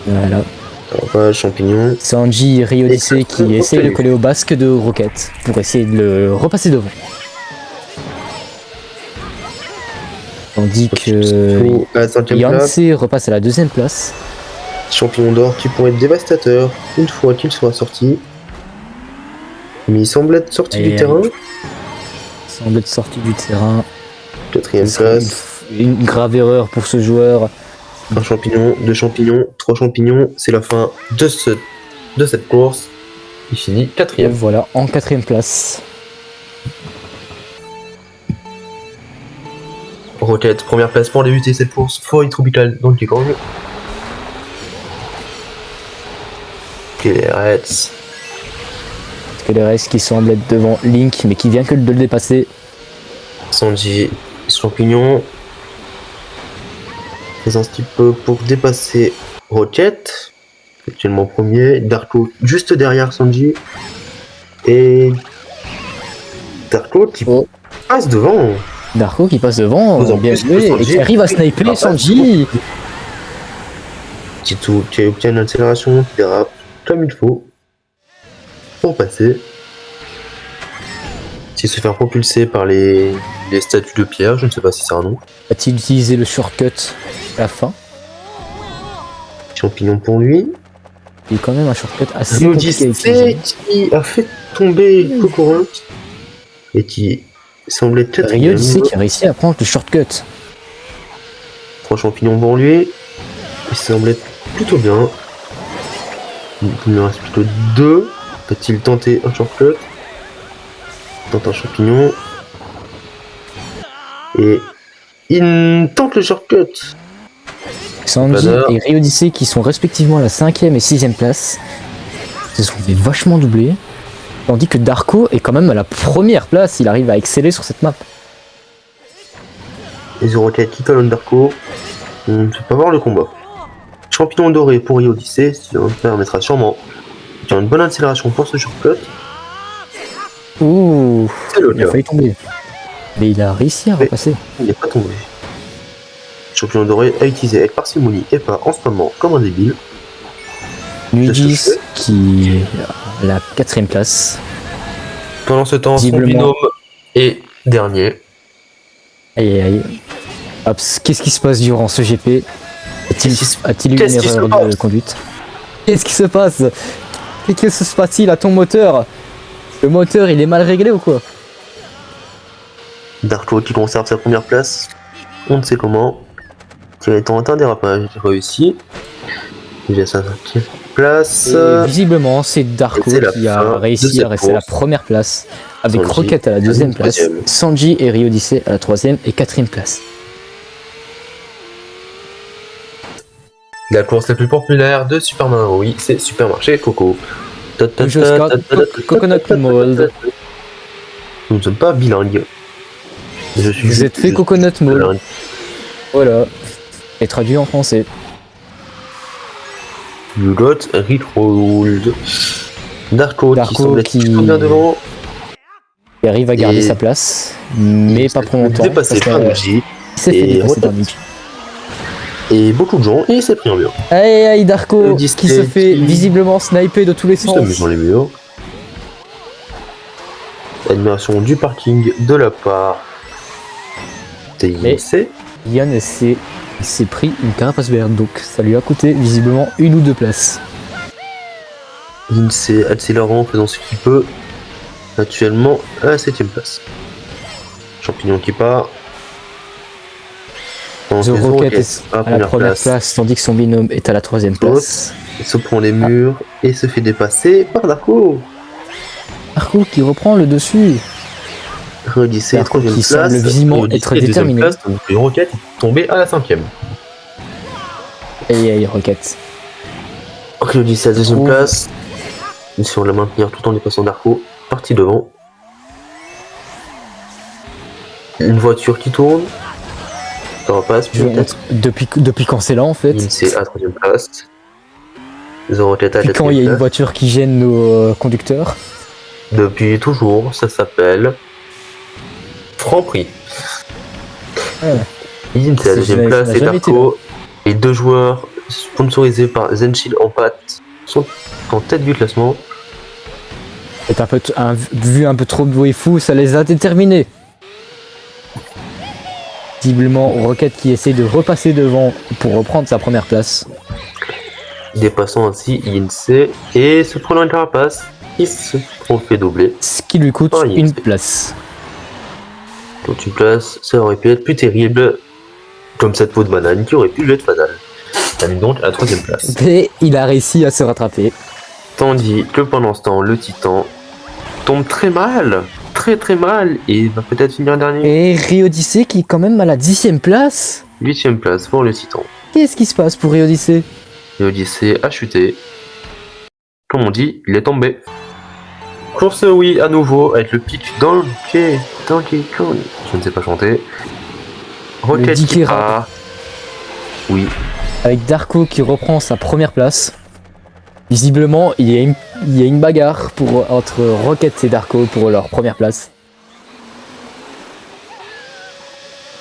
S8: Voilà.
S7: Pas champignon.
S8: Sanji et Rio Odyssey qui essaye de coller au basque de Rocket pour essayer de le repasser devant. Tandis que Insee repasse à la 2ème place.
S7: Champignon d'or qui pourrait être dévastateur une fois qu'il sera sorti. Mais il semble être sorti du terrain.
S8: Il semble être sorti du terrain.
S7: 4ème place.
S8: Une grave erreur pour ce joueur.
S7: Un champignon, 2 champignons, 3 champignons, c'est la fin de cette course. Il finit 4ème.
S8: Voilà, en 4ème place.
S7: Rocket, première place pour débuter cette course. Folie tropicale dans le Kikang. KLRS.
S8: KLRS qui semble être devant Link, mais qui vient que de le dépasser.
S7: Sanji, champignon. Un petit peu pour dépasser Rocket, actuellement premier, Darko juste derrière Sanji, et Darko qui passe devant.
S8: Darko qui passe devant, bien joué, et qui arrive à sniper Sanji.
S7: Titou qui obtient une accélération, qui dérape comme il faut pour passer. S'il se fait propulser par les statues de pierre, je ne sais pas si c'est un nom.
S8: Va-t-il utiliser le shortcut à la fin?
S7: Champignon pour lui.
S8: Il y a quand même un shortcut assez compliqué à utiliser.
S7: Qui a fait tomber Cocorant et qui semblait être
S8: Rio Odyssey qui a réussi à prendre le shortcut.
S7: 3 champignons pour lui. Il semble être plutôt bien. Il lui reste plutôt 2. Peut-il tenter un shortcut? Tente un champignon. Et il tente le shortcut.
S8: Sanji et Rio Odyssey qui sont respectivement à la 5ème et 6ème place. Ils se sont fait vachement doubler. Tandis que Darko est quand même à la première place. Il arrive à exceller sur cette map.
S7: Les Rocket qui talonnent Darko. On ne peut pas voir le combat. Champignon doré pour Odyssey, ça permettra sûrement de faire une bonne accélération pour ce shortcut.
S8: Ouh,
S7: C'est le
S8: il a
S7: cas.
S8: failli tomber. Mais il a réussi à
S7: Mais-
S8: repasser.
S7: Il n'est pas tombé. Champignon doré à utiliser avec parcimonie et pas en spammant comme un débile.
S8: Luigis qui a la 4ème place.
S7: Pendant ce temps, son
S8: Visiblement.
S7: binôme est dernier.
S8: Aïe aïe aïe. Hop, qu'est-ce qui se passe durant ce GP? A-t-il eu une
S7: Qu'est-ce qui se
S8: erreur de
S7: passe
S8: conduite? Qu'est-ce qui se passe? Qu'est-ce qui se passe-t-il à ton moteur? Le moteur il est mal réglé ou quoi?
S7: Darko qui conserve sa première place. On ne sait comment. Tiré tente un dérapage réussi. Il a sa 5ème place.
S8: Et visiblement c'est Darko
S7: Et c'est la
S8: qui a
S7: fin de
S8: réussi
S7: cette
S8: à rester à la
S7: course.
S8: première place. Avec
S7: Sanji
S8: Rocket à la 2ème place.
S7: 3e.
S8: Sanji et Rio Odyssey à la 3ème et 4ème place.
S7: La course la plus populaire de Super Mario, oui, c'est Supermarché Coco.
S8: Coconut Mold.
S7: Nous ne sommes pas bilingues. Je suis
S8: Vous êtes fait Coconut Mold.
S7: bilingue.
S8: Voilà. Et traduit en français.
S7: You got Rickrolled. Darko qui
S8: Darko
S7: semble
S8: qui-
S7: être bien devant.
S8: Il arrive à garder
S7: Et-
S8: sa place. Mais pas pour longtemps.
S7: Dépassé
S8: parce
S7: par
S8: que-
S7: Luigi
S8: Il s'est fait
S7: et
S8: dépasser
S7: Rocket.
S8: par Luigi.
S7: et beaucoup de gens, et il s'est pris un mur.
S8: Aïe aïe Darko
S7: Le
S8: qui se
S7: display
S8: fait
S7: qui-
S8: visiblement sniper de tous les
S7: Il s'amuse
S8: sens.
S7: dans les murs. Admiration du parking de la part TIC.
S8: Yann il s'est pris une carapace verte donc ça lui a coûté visiblement 1 ou 2 places.
S7: INSEE accélérant, faisant ce qu'il peut. Actuellement à la 7ème place. Champignon qui part.
S8: The
S7: Ensuite,
S8: Rocket
S7: Rocket
S8: est à la première place tandis que son binôme est à la 3ème place.
S7: Il se prend les murs et se fait dépasser par Darko.
S8: Darko qui reprend le dessus.
S7: Odyssey,
S8: Darko
S7: 3ème
S8: qui semble
S7: place.
S8: visiblement
S7: Odyssey,
S8: être
S7: 2ème
S8: déterminé.
S7: place, donc le Rocket est tombé à la 5ème.
S8: Aïe aïe Rocket.
S7: Odyssey à 2ème
S8: Oh.
S7: place. Mission de la maintenir tout en dépassant Darko. Parti devant. Une voiture qui tourne. Ça repasse.
S8: Je honte. Depuis quand c'est là en fait?
S7: INSEE à 3ème place. The Rocket à
S8: Depuis quand il y a
S7: 4ème
S8: une
S7: place.
S8: voiture qui gêne nos conducteurs?
S7: Depuis toujours, ça s'appelle Franprix.
S8: Ouais.
S7: INSEE à
S8: C'est-
S7: 2ème
S8: ça
S7: place
S8: n'a
S7: et
S8: jamais été
S7: Darko. Et deux joueurs sponsorisés par Zenchill en pâte sont en tête du classement.
S8: C'est vu un peu trop de bruit fou, ça les a déterminés. Visiblement, Rocket qui essaie de repasser devant pour reprendre sa première place.
S7: Dépassant ainsi INSEE et se prenant une carapace, il se fait doubler.
S8: Ce qui lui coûte
S7: Oh,
S8: une
S7: yes.
S8: place.
S7: Donc une place, ça aurait pu être plus terrible, comme cette peau de banane qui aurait pu lui être fatale. Ça met donc à la 3ème place.
S8: Mais il a réussi à se rattraper.
S7: Tandis que pendant ce temps, le Titan tombe très mal, très mal, et va peut-être finir dernier.
S8: Et Rio Odyssey qui est quand même à la 10ème place.
S7: 8ème place pour le Titan.
S8: Qu'est-ce qui se passe pour Rio Odyssey?
S7: Et Odyssey a chuté. Comme on dit, il est tombé. Course oui à nouveau avec le pic Donkey Kong. Je ne sais pas chanter. Rocket qui
S8: Dicky
S7: part. Oui,
S8: Avec Darko qui reprend sa première place. Visiblement, il y a une bagarre entre Rocket et Darko pour leur première place.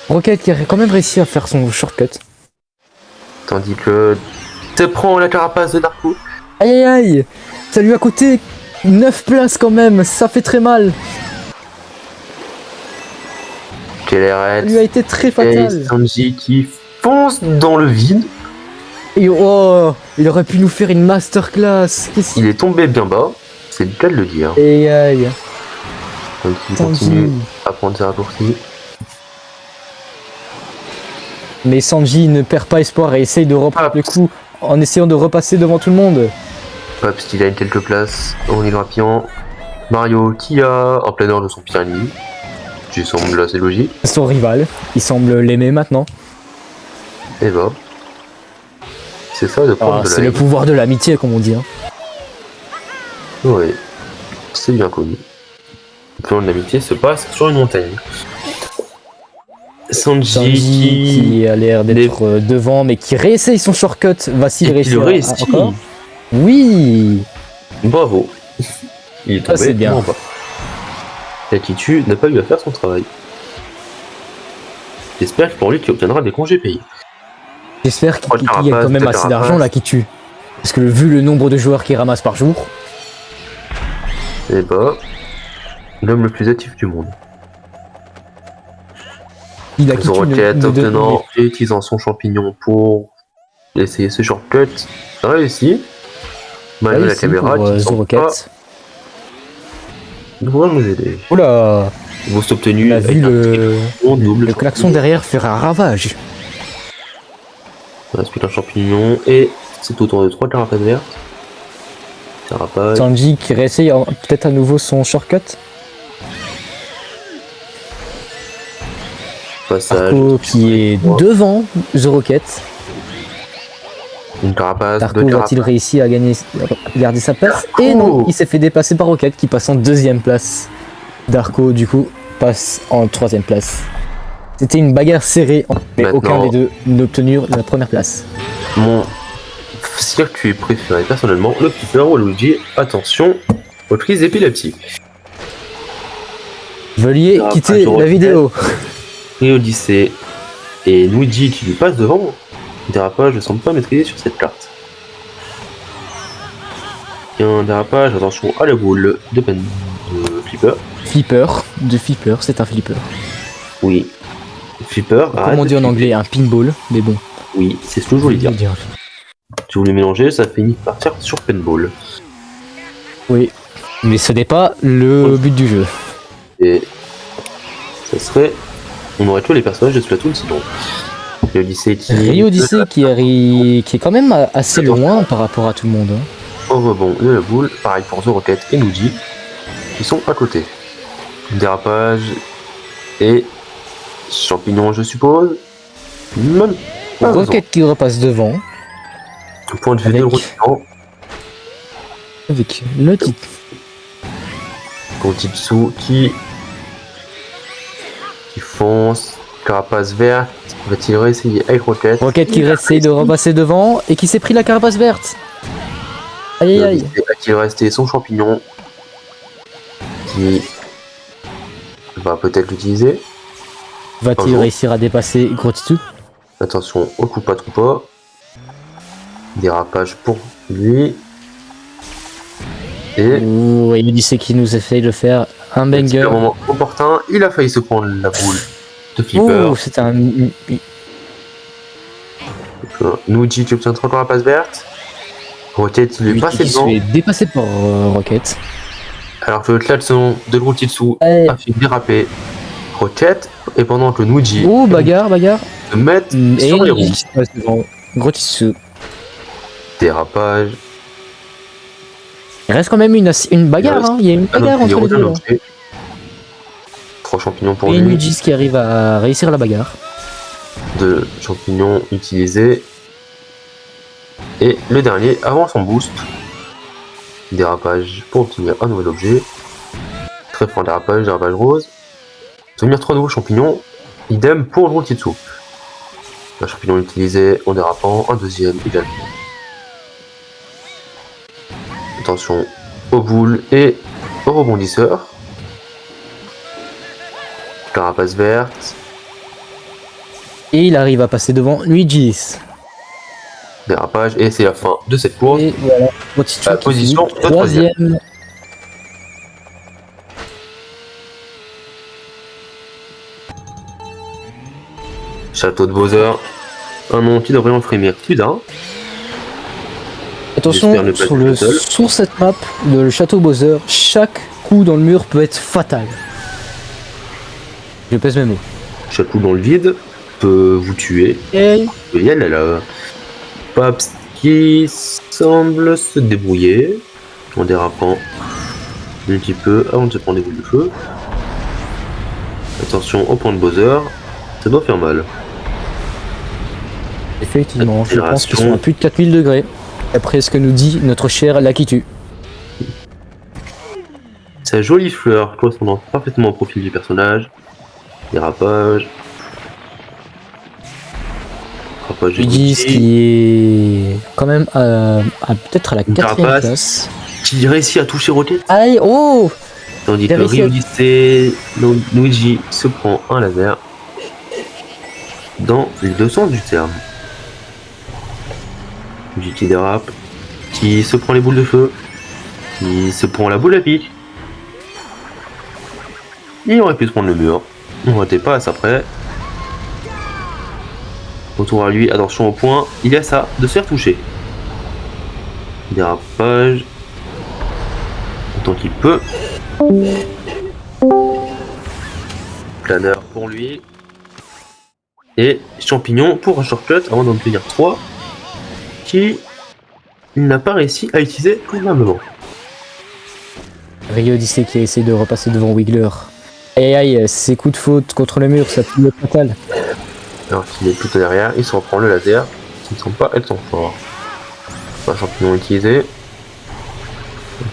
S8: Rocket qui a quand même réussi à faire son shortcut.
S7: tandis que te prend la carapace de Darko.
S8: Aïe aïe aïe! Ça lui a coûté 9 places quand même, ça fait très mal.
S7: Quelle
S8: Ça
S7: arrête.
S8: lui a été très
S7: Et
S8: fatal.
S7: Sanji qui fonce dans le vide.
S8: Et oh, il aurait pu nous faire une masterclass. Qu'est-ce
S7: Il est tombé bien bas. C'est le cas de le dire.
S8: Aïe aïe.
S7: Donc il
S8: Sanji.
S7: continue à prendre ses raccourcis.
S8: Mais Sanji ne perd pas espoir et essaye de reprendre le coup en essayant de repasser devant tout le monde.
S7: Paps il a quelques places. On est grappillant. Mario qui a en plein heure de son pire ennemi. Qui semble assez logique.
S8: Son rival, il semble l'aimer maintenant.
S7: Et bah. C'est ça de prendre
S8: Ah,
S7: de
S8: c'est
S7: la
S8: le pouvoir de l'amitié comme on dit. Hein.
S7: Oui. C'est bien connu. Le plan de l'amitié se passe sur une montagne. Sanji
S8: Sanji qui a l'air d'être devant, mais qui réessaye son shortcut. Va-t-il
S7: et qui le
S8: réussir
S7: réussit.
S8: encore? Oui.
S7: Bravo. Il est tombé
S8: c'est bien.
S7: en bas. Takitu n'a pas eu à faire son travail. J'espère que pour lui, tu obtiendras des congés payés.
S8: J'espère qu'il
S7: Oh,
S8: y a
S7: Carapace,
S8: quand même assez
S7: Carapace.
S8: d'argent là qui tue. Parce que vu le nombre de joueurs qu'il ramasse par jour,
S7: Et bah, l'homme le plus actif du monde.
S8: il a qui tue
S7: Zoroquette obtenant et utilisant son champignon pour essayer ce shortcut. Réussi. Malgré la caméra qui ne semble pas
S8: Zoroquette.
S7: pouvoir nous aider.
S8: Oula,
S7: Boost obtenu
S8: on a vu
S7: avec un double
S8: le klaxon derrière faire un ravage.
S7: Il reste plus qu'un champignon et c'est au tour de 3 carapaces vertes. Carapace.
S8: Sanji qui réessaye peut-être à nouveau son shortcut.
S7: Passage.
S8: Darko qui est devant Zoroquette.
S7: Une carapace,
S8: Darko
S7: deux
S8: va-t-il
S7: carapaces.
S8: réussir à garder sa place? Et non, il s'est fait dépasser par Rocket qui passe en 2ème place. Darko du coup passe en 3ème place. C'était une bagarre serrée, mais
S7: Maintenant-
S8: aucun des deux n'obtenir la première place.
S7: Mon circuit préféré personnellement, le Flipper Waluigi. Attention aux crises d'épilepsie.
S8: Veuillez
S7: Ah,
S8: quitter
S7: pas de
S8: la vidéo.
S7: Et Odyssée et Luigi qui lui passe devant. Dérapage ne semble pas maîtrisé sur cette carte. Et un dérapage, attention à la boule de Flipper.
S8: Flipper, c'est un flipper.
S7: Oui. Flipper,
S8: Comme
S7: arrête
S8: on
S7: de
S8: dit en
S7: flipper.
S8: anglais, un pinball, mais bon.
S7: Oui, c'est ce que je voulais dire. Si vous voulez mélanger, ça finit par partir sur Pinball.
S8: Oui, mais ce n'est pas le but du jeu.
S7: Et ça serait. On aurait tué les personnages de Splatoon sinon. Et Odyssey qui.
S8: Rio Odyssey qui est quand même assez loin par rapport à tout le monde. Hein.
S7: Au rebond de la boule, pareil pour Zoroquette et Nuji, qui sont à côté. Dérapage et champignon, je suppose. Même pas raison.
S8: Rocket qui repasse devant
S7: Point de vue de
S8: avec-
S7: Rotitan,
S8: avec le titre.
S7: Kotitsu qui fonce, carapace verte, va-t-il réessayer avec Rocket?
S8: Rocket qui essaye de repasser devant et qui s'est pris la carapace verte. Aïe aïe aïe.
S7: Va-t-il rester son champignon qui va peut-être l'utiliser?
S8: Va-t-il
S7: Bonjour.
S8: réussir à dépasser Grotitsu?
S7: Attention au coup pas. Dérapage pour lui. Et
S8: Ouh, et Odyssey qui nous essaye de faire un
S7: c'est
S8: banger.
S7: le moment opportun, il a failli se prendre la boule de Flipper.
S8: Ouh, c'est un.
S7: Nuji qui obtient 3 carapaces vertes. Rocket il est
S8: Lui
S7: passé
S8: qui se
S7: devant.
S8: fait dépasser par Rocket.
S7: Alors que le klaxon de Grotitsu
S8: Eh.
S7: a fait déraper Rocket. Et pendant que Nuji
S8: Ouh, bagarre.
S7: se met
S8: Et
S7: sur les
S8: Odyssey
S7: roues.
S8: qui se passe devant Grotitsu.
S7: Dérapage.
S8: Il reste quand même une bagarre, hein. Il y a une
S7: Ah non,
S8: bagarre
S7: il y a
S8: entre les deux.
S7: aucun
S8: Là.
S7: objet. 3 champignons pour
S8: Et
S7: lui.
S8: Nujis qui arrive à réussir la bagarre.
S7: 2 champignons utilisés. Et le dernier avant son boost. Dérapage pour obtenir un nouvel objet. Très fort dérapage rose. Obtenir 3 nouveaux champignons. Idem pour le Rotitsu. Un champignon utilisé en dérapant, un deuxième également. Attention aux boules et aux rebondisseurs. Carapace verte.
S8: Et il arrive à passer devant Luigi.
S7: Dérapage et c'est la fin de cette course.
S8: Et voilà, Grotitsu
S7: La
S8: qui
S7: position
S8: finit
S7: de troisième.
S8: troisième.
S7: Château de Bowser, un nom qui devrait en frémir plus d'un.
S8: Attention,
S7: J'espère ne pas être seul.
S8: sur cette map, le château Bowser, chaque coup dans le mur peut être fatal. Je pèse mes mots.
S7: Château dans le vide peut vous tuer.
S8: Et
S7: Et elle est là. Paps qui semble se débrouiller en dérapant un petit peu avant de se prendre des boules de feu. Attention au point de Bowser, ça doit faire mal.
S8: effectivement, je pense
S7: Accélération.
S8: qu'ils sont à plus de 4000 degrés. Après ce que nous dit notre cher Lakitu.
S7: Sa jolie fleur correspondant parfaitement au profil du personnage. Dérapage.
S8: Luigi qui est quand même peut-être à la 4ème place.
S7: Qui réussit à toucher Rocket.
S8: Aïe, oh!
S7: Tandis que Luigi se prend un laser dans les deux sens du terme. Luigi qui dérape, qui se prend les boules de feu, qui se prend la boule à pic. Il aurait pu se prendre le mur. On était pas à ça près. Retour à lui, attention au point. Il y a ça de se faire toucher. Dérapage. Autant qu'il peut. Planeur pour lui. Et champignon pour un shortcut avant d'en obtenir 3. Qui n'a pas réussi à utiliser convenablement.
S8: Rio Odyssey qui a essayé de repasser devant Wiggler. Aïe, ses coups de faute contre le mur, ça peut être fatal.
S7: Alors qu'il est plutôt derrière, il se reprend le laser, qui ne sont pas être son fort. Pas champignon utilisé.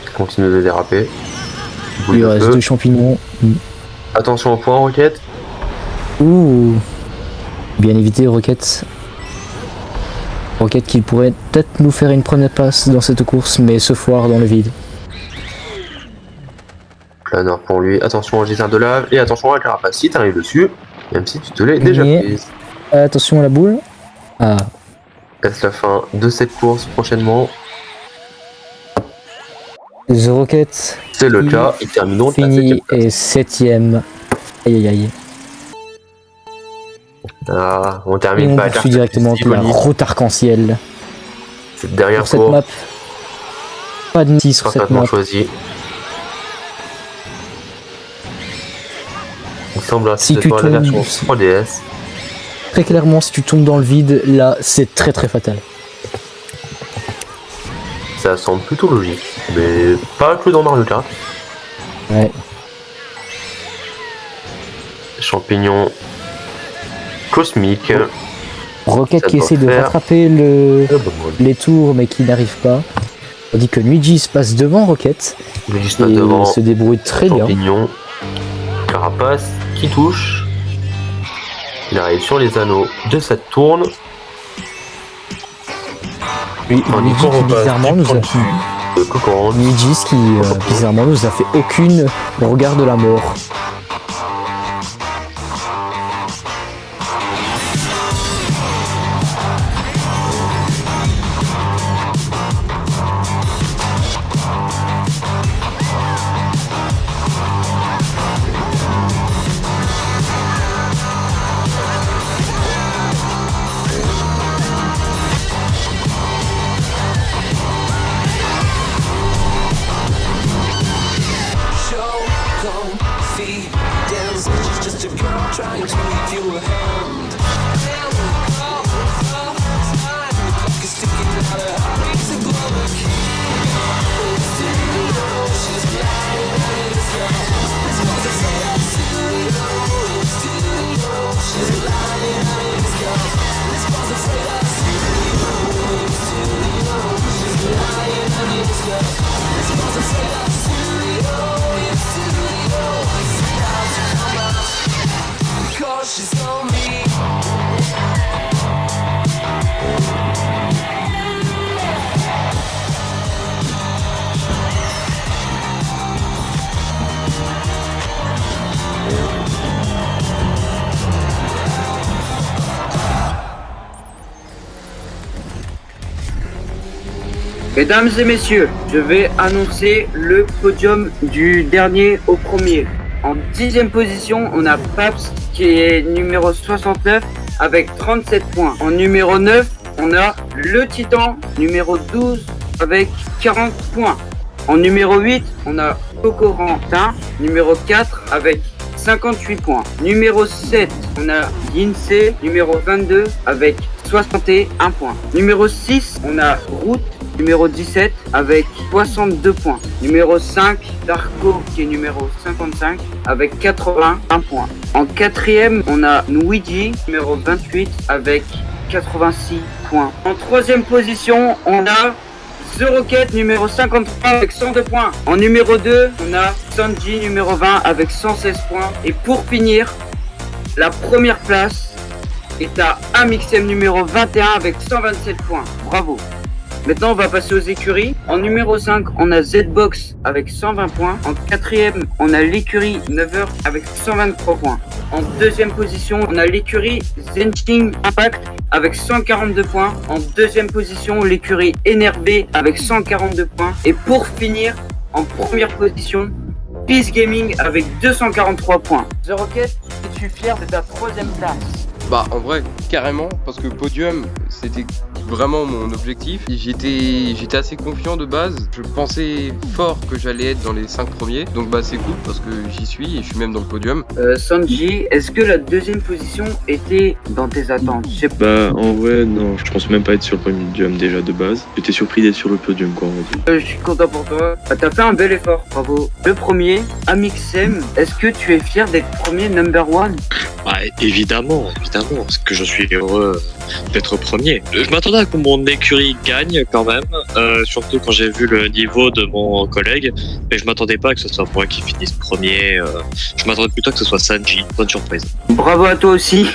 S7: Il continue de déraper.
S8: Il lui reste 2 champignons.
S7: Attention au point, Rocket.
S8: Ouh. Bien évité, Rocket. Rocket qui pourrait peut-être nous faire une première passe dans cette course, mais se foire dans le vide.
S7: Planeur pour lui, attention au gisard de lave et attention à la carapace si t'arrives dessus, même si tu te l'es déjà prise.
S8: Attention à la boule. Ah.
S7: Est-ce la fin de cette course prochainement?
S8: The Rocket.
S7: C'est le cas, et terminons de
S8: fini et 7ème. Aïe aïe aïe.
S7: Ah, on termine pas
S8: à la directement la route arc-en-ciel.
S7: Cette dernière
S8: cette map. Pas de 6 sur cette map.
S7: Choisi. Il semble
S8: si tu tombes
S7: la version 3DS.
S8: Très clairement, si tu tombes dans le vide, là, c'est très très fatal.
S7: Ça semble plutôt logique, mais pas que dans Mario Kart.
S8: Ouais.
S7: Champignon cosmique.
S8: Rocket qui essaie de rattraper les tours, mais qui n'arrive pas. On dit que Luigi se passe devant Rocket.
S7: Luigi se passe devant.
S8: Se débrouille très bien.
S7: Champignon. Carapace qui touche. Il arrive sur les anneaux de cette tourne.
S8: Luigi qui bizarrement nous a bizarrement nous a fait aucune regard de la mort.
S2: Mesdames et messieurs, je vais annoncer le podium du dernier au premier. En 10e position, on a Paps qui est numéro 69 avec 37 points. En numéro 9, on a le Titan numéro 12 avec 40 points. En numéro 8, on a Cocorantin numéro 4 avec 58 points. Numéro 7, on a Yinsei numéro 22 avec 61 points. Numéro 6, on a Route numéro 17 avec 62 points. Numéro 5, Darko qui est numéro 55 avec 81 points. En 4e, on a Luigi numéro 28 avec 86 points. En 3e position, on a The Rocket numéro 53 avec 102 points. En numéro 2, on a Sanji numéro 20 avec 116 points. Et pour finir, la première place Et t'as Amixem numéro 21 avec 127 points. Bravo. Maintenant, on va passer aux écuries. En numéro 5, on a Z-Box avec 120 points. En quatrième, on a l'écurie 9h avec 123 points. En deuxième position, on a l'écurie Zenching Impact avec 142 points. En deuxième position, l'écurie Énervé avec 142 points. Et pour finir, en première position, Peace Gaming avec 243 points. The Rocket, es-tu fier de ta troisième place?
S1: Bah en vrai, carrément, parce que podium, c'était vraiment mon objectif. J'étais assez confiant de base. Je pensais fort que j'allais être dans les 5 premiers. Donc bah c'est cool parce que j'y suis et je suis même dans le podium.
S2: Sanji, est-ce que la deuxième position était dans tes attentes? Je sais pas.
S9: Bah en vrai non, je pense même pas être sur le podium déjà de base. J'étais surpris d'être sur le podium quoi on va dire.
S2: Je suis content pour toi. T'as fait un bel effort, bravo. Le premier, Amixem, est-ce que tu es fier d'être premier number one?
S10: Bah, évidemment, parce que je suis heureux d'être premier. Je m'attendais à que mon écurie gagne quand même, surtout quand j'ai vu le niveau de mon collègue, mais je m'attendais pas que ce soit moi qui finisse premier. Je m'attendais plutôt que ce soit Sanji. Bonne surprise.
S2: Bravo à toi aussi.